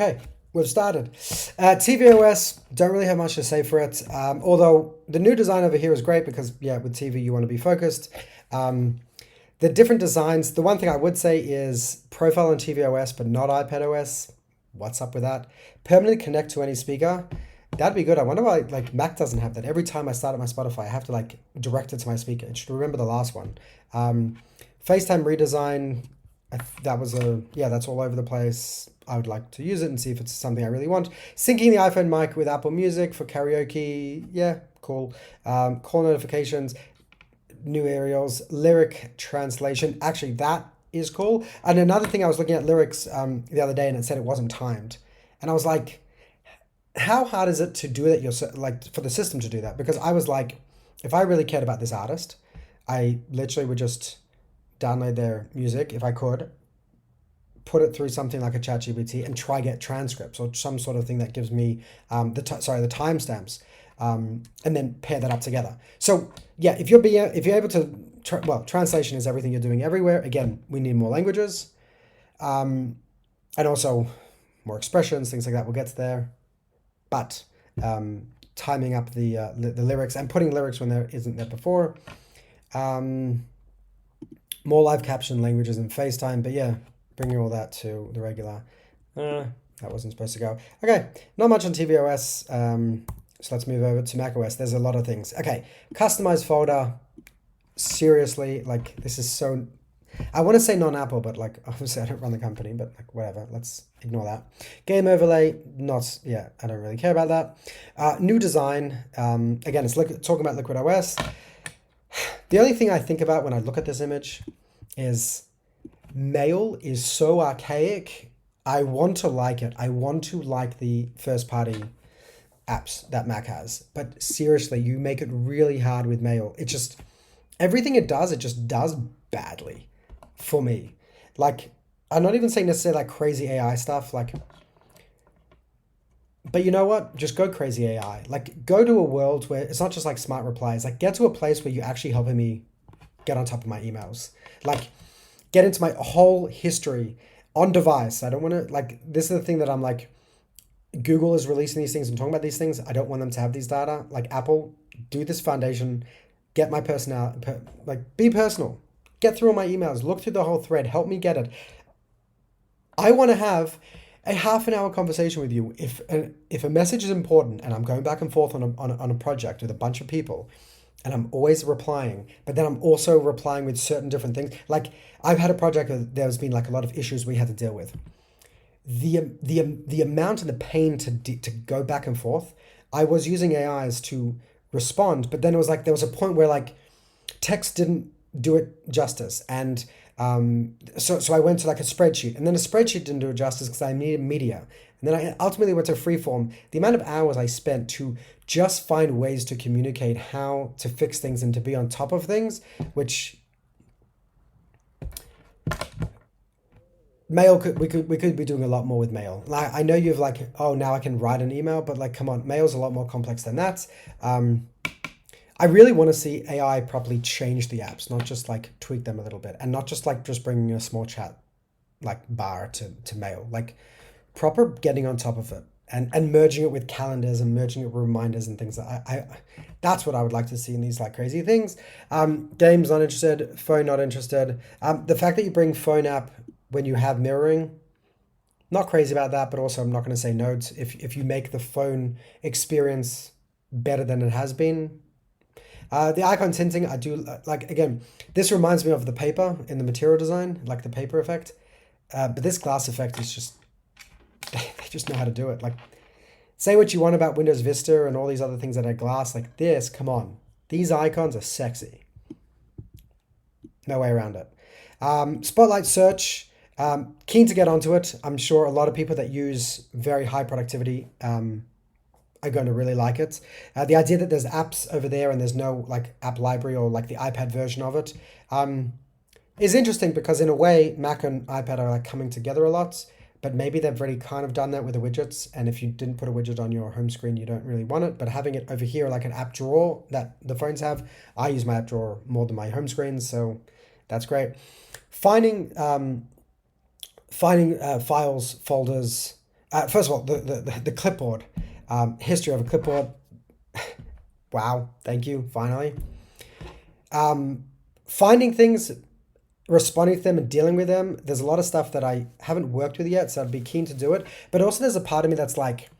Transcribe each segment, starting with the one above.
Okay, we've started. TVOS, don't really have much to say for it. Although the new design over here is great because, yeah, with TV you want to be focused. The different designs, the one thing I would say is profile on TVOS but not iPadOS. What's up with that? Permanently connect to any speaker. That'd be good. I wonder why like Mac doesn't have that. Every time I start up my Spotify, I have to like direct it to my speaker. It should remember the last one. FaceTime redesign. That was that's all over the place. I would like to use it and see if it's something I really want. Syncing the iPhone mic with Apple Music for karaoke. Yeah, cool. Call notifications, new aerials, lyric translation. Actually, that is cool. And another thing, I was looking at lyrics the other day and it said it wasn't timed. And I was like, how hard is it to do that like for the system to do that? Because I was like, if I really cared about this artist, I literally would just download their music if I could, put it through something like a ChatGPT and try get transcripts or some sort of thing that gives me the timestamps, and then pair that up together. So yeah, if you're able to translation is everything you're doing everywhere. Again, we need more languages, and also more expressions, things like that. We'll get to there, but timing up the lyrics and putting lyrics when there isn't there before. More live caption languages in FaceTime, but yeah, bringing all that to the regular. That wasn't supposed to go. Okay, not much on tvOS. So let's move over to macOS. There's a lot of things. Okay, customized folder. Seriously, like this is so. I want to say non-Apple, but like obviously I don't run the company, but like whatever. Let's ignore that. Game overlay, not yeah. I don't really care about that. New design. Again, it's talking about Liquid OS. The only thing I think about when I look at this image is Mail is so archaic. I want to like it. I want to like the first party apps that Mac has. But seriously, you make it really hard with Mail. It just, everything it just does badly for me. Like, I'm not even saying necessarily like crazy AI stuff. Like, but you know what? Just go crazy AI. Like, go to a world where it's not just like smart replies. Like, get to a place where you're actually helping me get on top of my emails. Like, get into my whole history on device. I don't want to, like, this is the thing that I'm like, Google is releasing these things and talking about these things. I don't want them to have these data. Like, Apple, do this foundation, get my like, be personal. Get through all my emails, look through the whole thread, help me get it. I want to have a half an hour conversation with you if a message is important and I'm going back and forth on a project with a bunch of people and I'm always replying, but then I'm also replying with certain different things. Like I've had a project that there's been like a lot of issues we had to deal with. The amount and the pain to go back and forth. I was using AIs to respond, but then it was like there was a point where like text didn't do it justice, and so I went to like a spreadsheet, and then a spreadsheet didn't do it justice because I needed media. And then I ultimately went to Freeform. The amount of hours I spent to just find ways to communicate how to fix things and to be on top of things, which we could be doing a lot more with mail. Like I know you've like, oh, now I can write an email, but like, come on, mail's a lot more complex than that. I really want to see AI properly change the apps, not just like tweak them a little bit, and not just like just bringing a small chat like bar to mail, like proper getting on top of it and merging it with calendars and merging it with reminders and things. That's what I would like to see in these like crazy things. Games not interested, phone not interested. The fact that you bring phone app when you have mirroring, not crazy about that, but also I'm not going to say nodes. If you make the phone experience better than it has been. The icon tinting, I do like, again, this reminds me of the paper in the material design, like the paper effect. But this glass effect is just, they just know how to do it. Like, say what you want about Windows Vista and all these other things that are glass, like this, come on. These icons are sexy. No way around it. Spotlight search, keen to get onto it. I'm sure a lot of people that use very high productivity are going to really like it. The idea that there's apps over there and there's no like app library or like the iPad version of it is interesting because in a way Mac and iPad are like coming together a lot, but maybe they've already kind of done that with the widgets. And if you didn't put a widget on your home screen, you don't really want it. But having it over here like an app drawer that the phones have, I use my app drawer more than my home screen, so that's great. Finding files, folders, First of all, the clipboard, history of a clipboard. Wow, thank you, finally. Finding things, responding to them and dealing with them. There's a lot of stuff that I haven't worked with yet, so I'd be keen to do it. But also there's a part of me that's like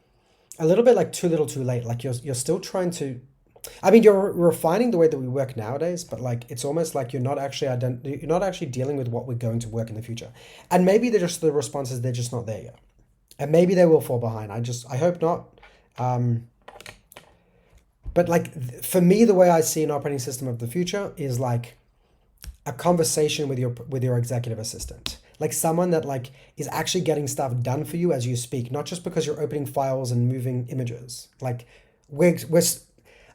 a little bit like too little too late. Like you're still trying to, I mean, you're refining the way that we work nowadays, but like it's almost like you're not actually dealing with what we're going to work in the future. And maybe they're just the responses, they're just not there yet. And maybe they will fall behind. I hope not. But like for me, the way I see an operating system of the future is like a conversation with your executive assistant, like someone that like is actually getting stuff done for you as you speak, not just because you're opening files and moving images. Like we're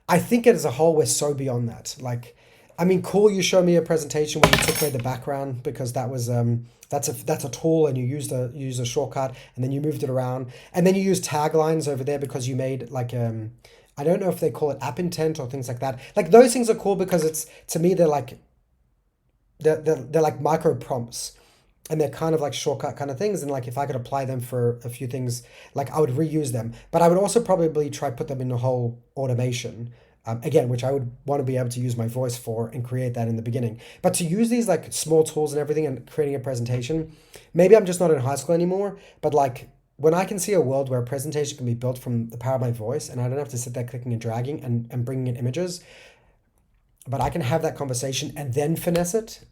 I think as a whole we're so beyond that. Like, I mean, cool, you showed me a presentation where you took away the background because that was that's a tool, and you use a shortcut, and then you moved it around, and then you use taglines over there because you made like I don't know if they call it app intent or things like that. Like those things are cool because it's, to me, they're like micro prompts, and they're kind of like shortcut kind of things, and like if I could apply them for a few things, like I would reuse them, but I would also probably try put them in a whole automation, again, which I would want to be able to use my voice for and create that in the beginning. But to use these like small tools and everything and creating a presentation, maybe I'm just not in high school anymore, but like when I can see a world where a presentation can be built from the power of my voice and I don't have to sit there clicking and dragging and bringing in images, but I can have that conversation and then finesse it.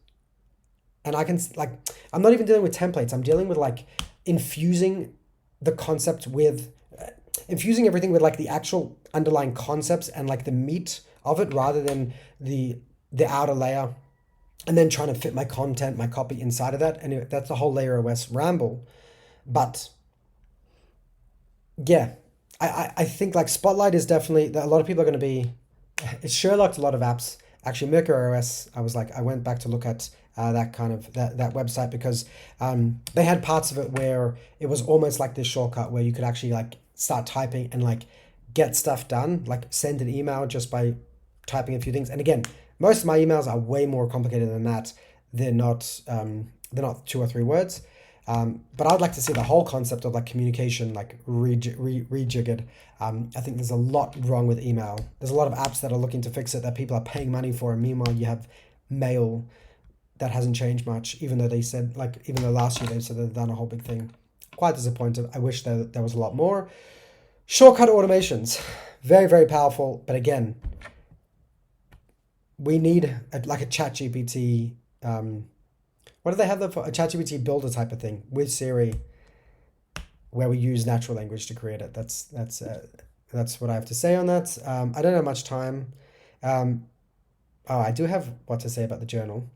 And I can like, I'm not even dealing with templates. I'm dealing with like infusing the concept with, infusing everything with like the actual underlying concepts and like the meat of it rather than the outer layer, and then trying to fit my content, my copy inside of that. And that's a whole layer of OS ramble. But yeah, I think like Spotlight is definitely, a lot of people are going to be, it's Sherlocked a lot of apps. Actually, macOS, I went back to look at that kind of that website because they had parts of it where it was almost like this shortcut where you could actually like start typing and like get stuff done, like send an email just by typing a few things. And again, most of my emails are way more complicated than that. They're not 2 or 3 words. But I'd like to see the whole concept of like communication like rejiggered. I think there's a lot wrong with email. There's a lot of apps that are looking to fix it that people are paying money for, and meanwhile you have mail that hasn't changed much, even though they said, like, even though last year they said they've done a whole big thing. Quite disappointed. I wish there was a lot more. Shortcut automations, very, very powerful. But again, we need like a chat GPT. What do they have there for? A ChatGPT builder type of thing with Siri, where we use natural language to create it. That's what I have to say on that. I don't have much time. I do have what to say about the journal.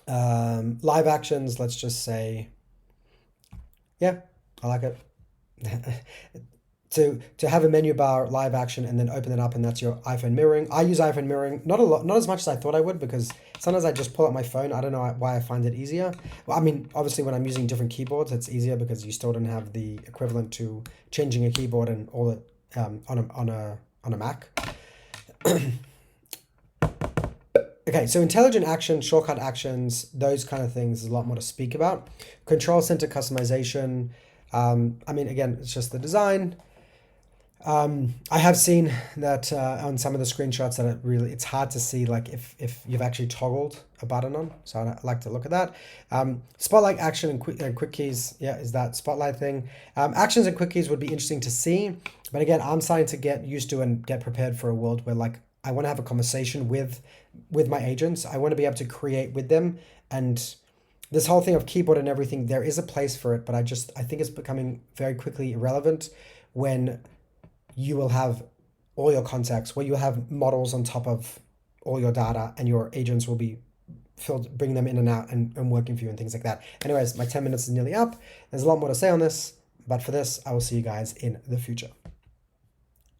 Live actions, let's just say, yeah, I like it. To have a menu bar live action and then open it up, and that's your iPhone mirroring. I use iPhone mirroring, not a lot, not as much as I thought I would, because sometimes I just pull out my phone. I don't know why I find it easier. Well, I mean, obviously when I'm using different keyboards, it's easier because you still don't have the equivalent to changing a keyboard and all it on a Mac. Okay, so intelligent action, shortcut actions, those kind of things, there's a lot more to speak about. Control center customization. I mean, again, it's just the design. I have seen that on some of the screenshots that it's hard to see like if you've actually toggled a button on. So I like to look at that. Spotlight action and quick keys. Yeah, is that Spotlight thing. Actions and quick keys would be interesting to see. But again, I'm starting to get used to and get prepared for a world where like I want to have a conversation with my agents. I want to be able to create with them. And this whole thing of keyboard and everything, there is a place for it, but I think it's becoming very quickly irrelevant when you will have all your contacts, where you have models on top of all your data, and your agents will be bringing them in and out and working for you and things like that. Anyways, my 10 minutes is nearly up. There's a lot more to say on this, but for this, I will see you guys in the future.